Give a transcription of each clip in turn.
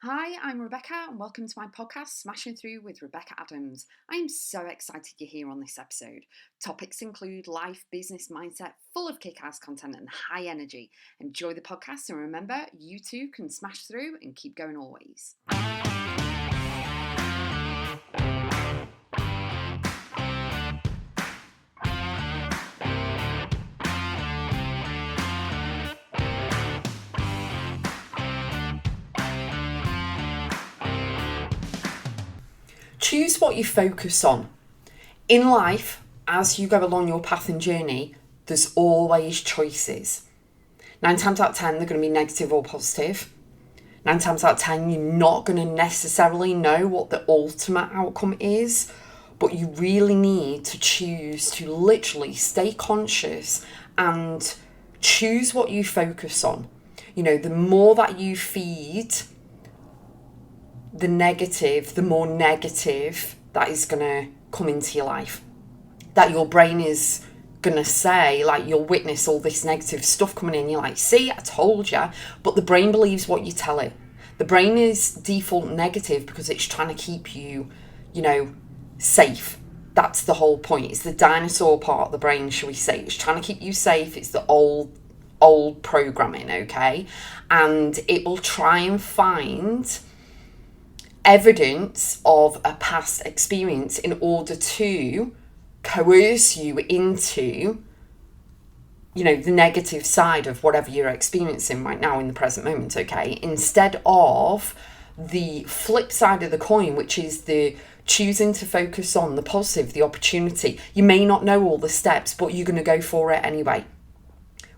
Hi, I'm Rebecca and welcome to my podcast, Smashing Through with Rebecca.x. I am so excited you're here on this episode. Topics include life, business, mindset, full of kick-ass content and high energy. Enjoy the podcast and remember, you too can smash through and keep going always. Choose what you focus on. In life, as you go along your path and journey, there's always choices. 9 times out of 10, they're going to be negative or positive. 9 times out of 10, you're not going to necessarily know what the ultimate outcome is, but you really need to choose to literally stay conscious and choose what you focus on. You know, the more that you feed the negative, the more negative that is going to come into your life. That your brain is going to say, like, you'll witness all this negative stuff coming in. You're like, see, I told you. But the brain believes what you tell it. The brain is default negative because it's trying to keep you, safe. That's the whole point. It's the dinosaur part of the brain, shall we say. It's trying to keep you safe. It's the old programming, okay? And it will try and find evidence of a past experience in order to coerce you into, the negative side of whatever you're experiencing right now in the present moment, okay? Instead of the flip side of the coin, which is the choosing to focus on the positive, the opportunity. You may not know all the steps, but you're going to go for it anyway.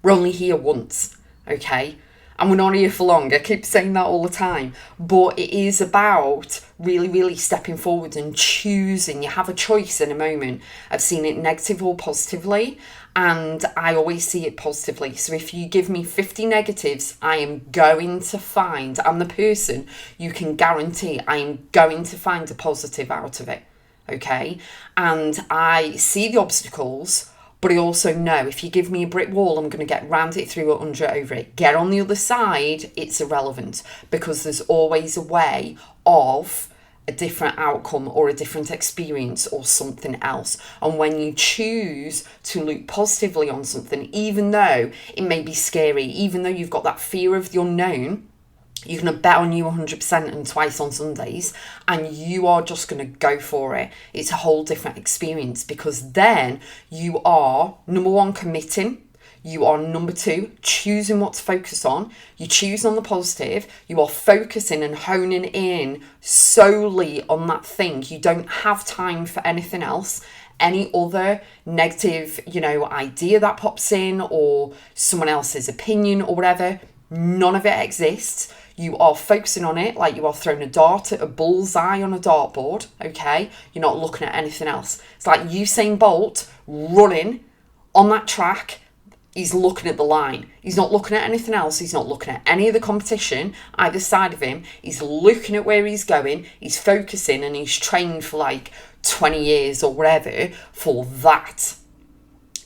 We're only here once, okay? And we're not here for long. I keep saying that all the time. But it is about really, really stepping forward and choosing. You have a choice in a moment of seeing it negative or positively. And I always see it positively. So if you give me 50 negatives, I am going to find, I'm the person you can guarantee I am going to find a positive out of it. Okay? And I see the obstacles. But I also know if you give me a brick wall, I'm going to get round it, through it, under it, over it. Get on the other side, it's irrelevant because there's always a way of a different outcome or a different experience or something else. And when you choose to look positively on something, even though it may be scary, even though you've got that fear of the unknown, you're going to bet on you 100% and twice on Sundays, and you are just going to go for it. It's a whole different experience because then you are, number one, committing. You are, number two, choosing what to focus on. You choose on the positive. You are focusing and honing in solely on that thing. You don't have time for anything else. Any other negative, idea that pops in or someone else's opinion or whatever, none of it exists. You are focusing on it like you are throwing a dart at a bullseye on a dartboard, okay? You're not looking at anything else. It's like Usain Bolt running on that track. He's looking at the line. He's not looking at anything else. He's not looking at any of the competition either side of him. He's looking at where he's going. He's focusing and he's trained for like 20 years or whatever for that.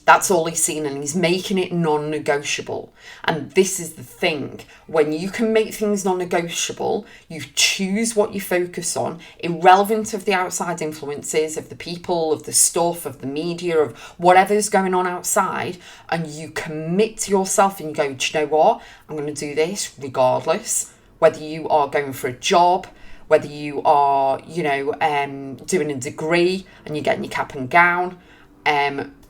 That's all he's seen, and he's making it non-negotiable. And this is the thing. When you can make things non-negotiable, you choose what you focus on, irrelevant of the outside influences, of the people, of the stuff, of the media, of whatever's going on outside, and you commit to yourself and you go, do you know what? I'm going to do this regardless. Whether you are going for a job, whether you are, doing a degree and you're getting your cap and gown,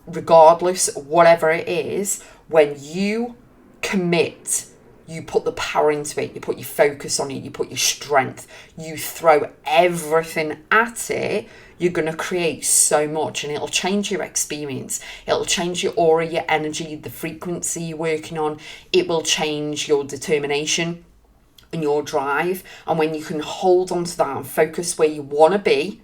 regardless, whatever it is, when you commit, you put the power into it, you put your focus on it, you put your strength, you throw everything at it, you're going to create so much, and it'll change your experience. It'll change your aura, your energy, the frequency you're working on. It will change your determination and your drive. And when you can hold on to that and focus where you want to be,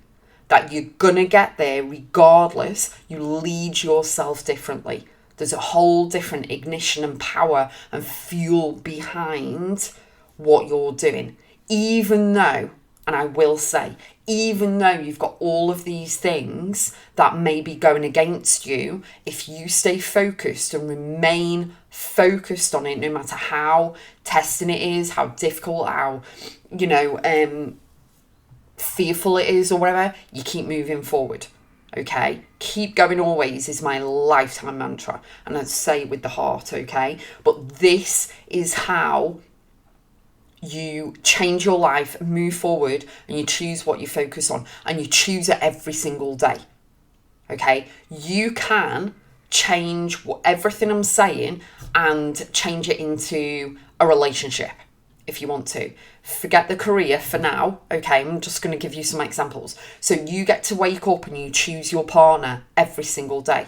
that you're going to get there regardless, you lead yourself differently. There's a whole different ignition and power and fuel behind what you're doing. Even though, and I will say, even though you've got all of these things that may be going against you, if you stay focused and remain focused on it, no matter how testing it is, how difficult, how fearful it is or whatever, you keep moving forward. Okay, keep going always is my lifetime mantra, and I say it with the heart. Okay, but this is how you change your life, move forward, and you choose what you focus on, and you choose it every single day. Okay, you can change everything I'm saying and change it into a relationship if you want to. Forget the career for now. Okay, I'm just going to give you some examples. So you get to wake up and you choose your partner every single day.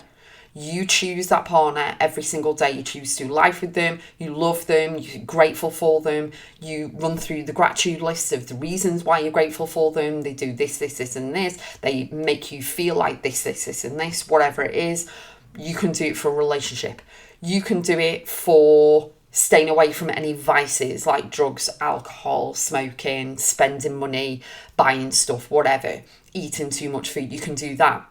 You choose that partner every single day. You choose to do life with them. You love them. You're grateful for them. You run through the gratitude list of the reasons why you're grateful for them. They do this, this, this, and this. They make you feel like this, this, this, and this, whatever it is. You can do it for a relationship. You can do it for staying away from any vices like drugs, alcohol, smoking, spending money, buying stuff, whatever, eating too much food. You can do that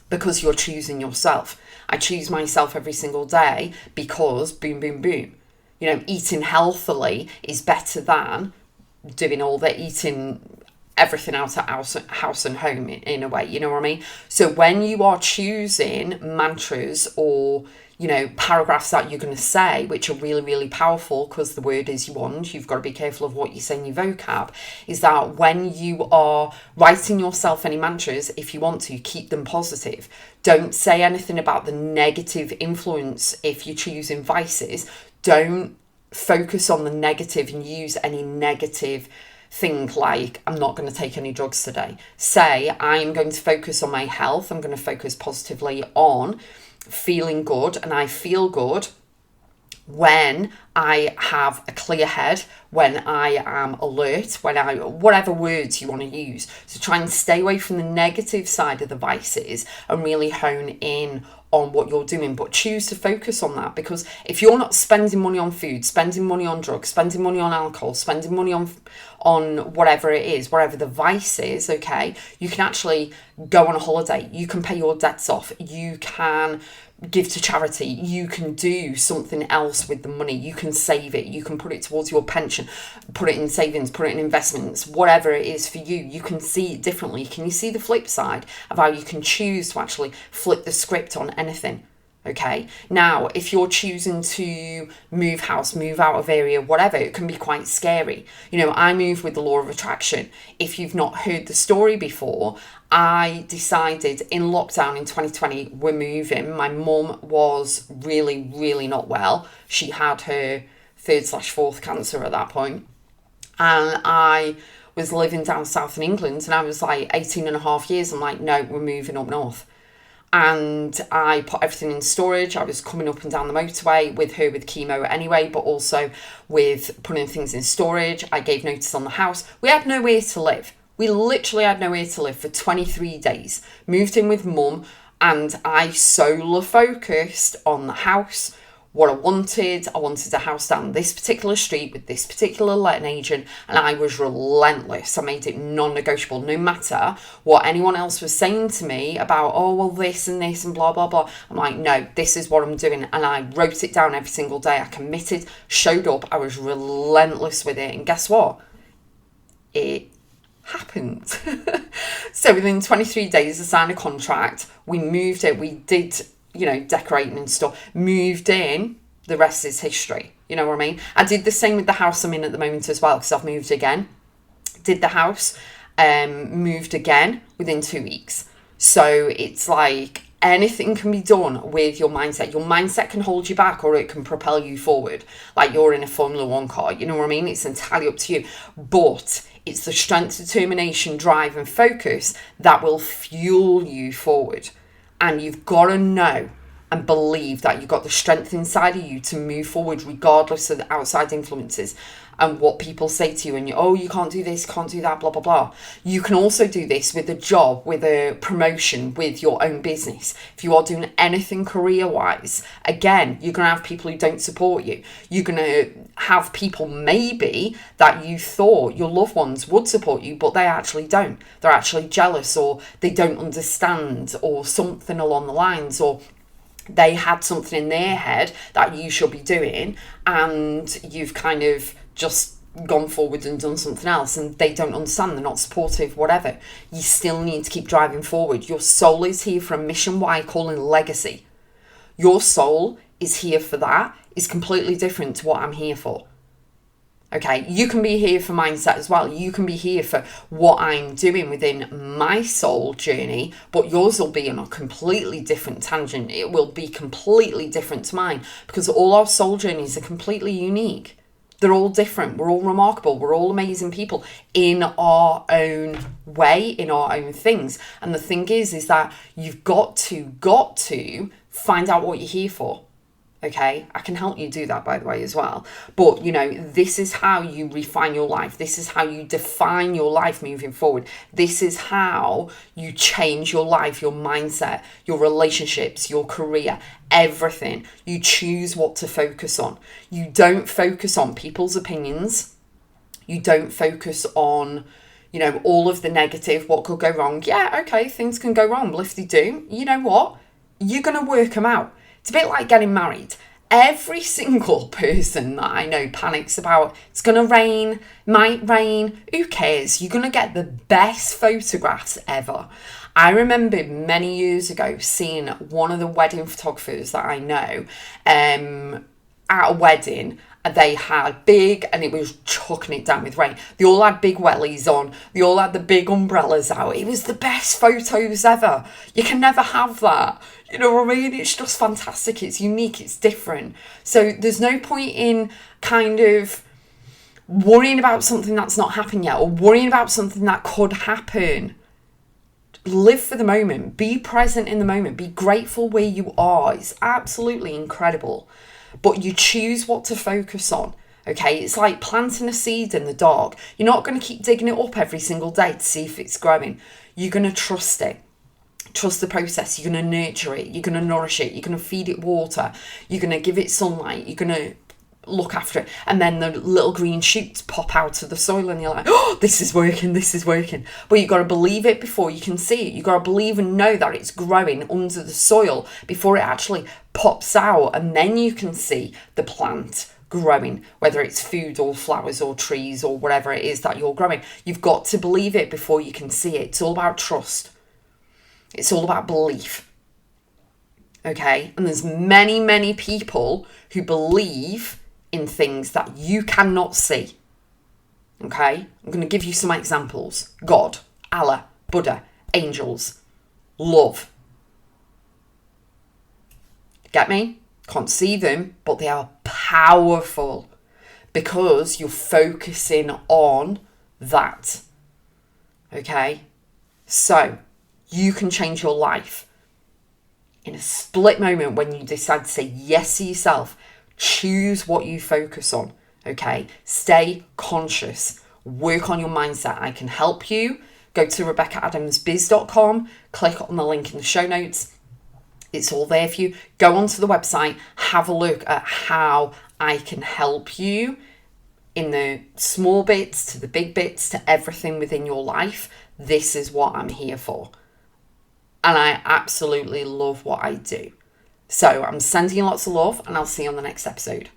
because you're choosing yourself. I choose myself every single day because boom, boom, boom. Eating healthily is better than doing all the eating everything out of house and home in a way, you know what I mean? So when you are choosing mantras or paragraphs that you're going to say, which are really, really powerful because the word is wand, you've got to be careful of what you say in your vocab, is that when you are writing yourself any mantras, if you want to, keep them positive. Don't say anything about the negative influence if you're choosing vices. Don't focus on the negative and use any negative thing like, I'm not going to take any drugs today. Say, I'm going to focus on my health. I'm going to focus positively on feeling good, and I feel good when I have a clear head, when I am alert, whatever words you want to use. So try and stay away from the negative side of the vices and really hone in on what you're doing, but choose to focus on that, because if you're not spending money on food, spending money on drugs, spending money on alcohol, spending money on whatever it is, whatever the vice is, okay, you can actually go on a holiday, you can pay your debts off, you can give to charity, you can do something else with the money, you can save it, you can put it towards your pension, put it in savings, put it in investments, whatever it is for you, you can see it differently. Can you see the flip side of how you can choose to actually flip the script on anything? Okay, now if you're choosing to move house, move out of area, whatever, it can be quite scary. I move with the law of attraction. If you've not heard the story before, I decided in lockdown in 2020, we're moving. My mum was really, really not well. She had her 3rd/4th cancer at that point. And I was living down south in England, and I was like 18 and a half years. I'm like, no, we're moving up north. And I put everything in storage. I was coming up and down the motorway with her with chemo anyway, but also with putting things in storage. I gave notice on the house. We had nowhere to live. We literally had nowhere to live for 23 days. Moved in with mum, and I solar focused on the house, what I wanted. I wanted a house down this particular street with this particular letting agent, and I was relentless. I made it non-negotiable, no matter what anyone else was saying to me about, oh, well, this and this and blah, blah, blah. I'm like, no, this is what I'm doing. And I wrote it down every single day. I committed, showed up. I was relentless with it. And guess what? It happened. So within 23 days, I signed a contract. We moved it. We did decorating and stuff, moved in, the rest is history. You know what I mean? I did the same with the house I'm in at the moment as well, because I've moved again. Did the house, moved again within 2 weeks. So it's like anything can be done with your mindset. Your mindset can hold you back, or it can propel you forward. Like you're in a Formula 1 car, you know what I mean? It's entirely up to you. But it's the strength, determination, drive and focus that will fuel you forward. And you've got to know and believe that you've got the strength inside of you to move forward regardless of the outside influences and what people say to you. And you can't do this, can't do that, blah, blah, blah. You can also do this with a job, with a promotion, with your own business. If you are doing anything career-wise, again, you're going to have people who don't support you. You're going to have people maybe that you thought your loved ones would support you, but they actually don't. They're actually jealous, or they don't understand, or something along the lines, or they had something in their head that you should be doing, and you've kind of just gone forward and done something else and they don't understand, they're not supportive, whatever, you still need to keep driving forward. Your soul is here for a mission, what I call in legacy. Your soul is here for that. It's completely different to what I'm here for. Okay, you can be here for mindset as well. You can be here for what I'm doing within my soul journey, but yours will be on a completely different tangent. It will be completely different to mine, because all our soul journeys are completely unique. They're all different. We're all remarkable. We're all amazing people in our own way, in our own things. And the thing is that you've got to find out what you're here for. Okay, I can help you do that, by the way, as well. But, this is how you refine your life. This is how you define your life moving forward. This is how you change your life, your mindset, your relationships, your career, everything. You choose what to focus on. You don't focus on people's opinions. You don't focus on, all of the negative, what could go wrong. Yeah, okay, things can go wrong. But if they do, you know what? You're going to work them out. It's a bit like getting married. Every single person that I know panics about, it's going to rain, might rain, who cares? You're going to get the best photographs ever. I remember many years ago seeing one of the wedding photographers that I know at a wedding. They had big, and it was chucking it down with rain. They all had big wellies on. They all had the big umbrellas out. It was the best photos ever. You can never have that. You know what I mean? It's just fantastic. It's unique. It's different. So there's no point in kind of worrying about something that's not happened yet, or worrying about something that could happen. Live for the moment. Be present in the moment. Be grateful where you are. It's absolutely incredible. But you choose what to focus on, okay? It's like planting a seed in the dark. You're not going to keep digging it up every single day to see if it's growing. You're going to trust it. Trust the process. You're going to nurture it. You're going to nourish it. You're going to feed it water. You're going to give it sunlight. You're going to look after it. And then the little green shoots pop out of the soil and you're like, oh, this is working. This is working. But you've got to believe it before you can see it. You've got to believe and know that it's growing under the soil before it actually pops out, and then you can see the plant growing, whether it's food or flowers or trees or whatever it is that you're growing. You've got to believe it before you can see it. It's all about trust. It's all about belief. Okay? And there's many, many people who believe in things that you cannot see. Okay? I'm going to give you some examples. God, Allah, Buddha, angels, love. Get me? Can't see them, but they are powerful because you're focusing on that. Okay? So, you can change your life in a split moment when you decide to say yes to yourself. Choose what you focus on. Okay? Stay conscious. Work on your mindset. I can help you. Go to Rebecca.x, click on the link in the show notes. It's all there for you. Go onto the website, have a look at how I can help you in the small bits to the big bits to everything within your life. This is what I'm here for. And I absolutely love what I do. So I'm sending you lots of love, and I'll see you on the next episode.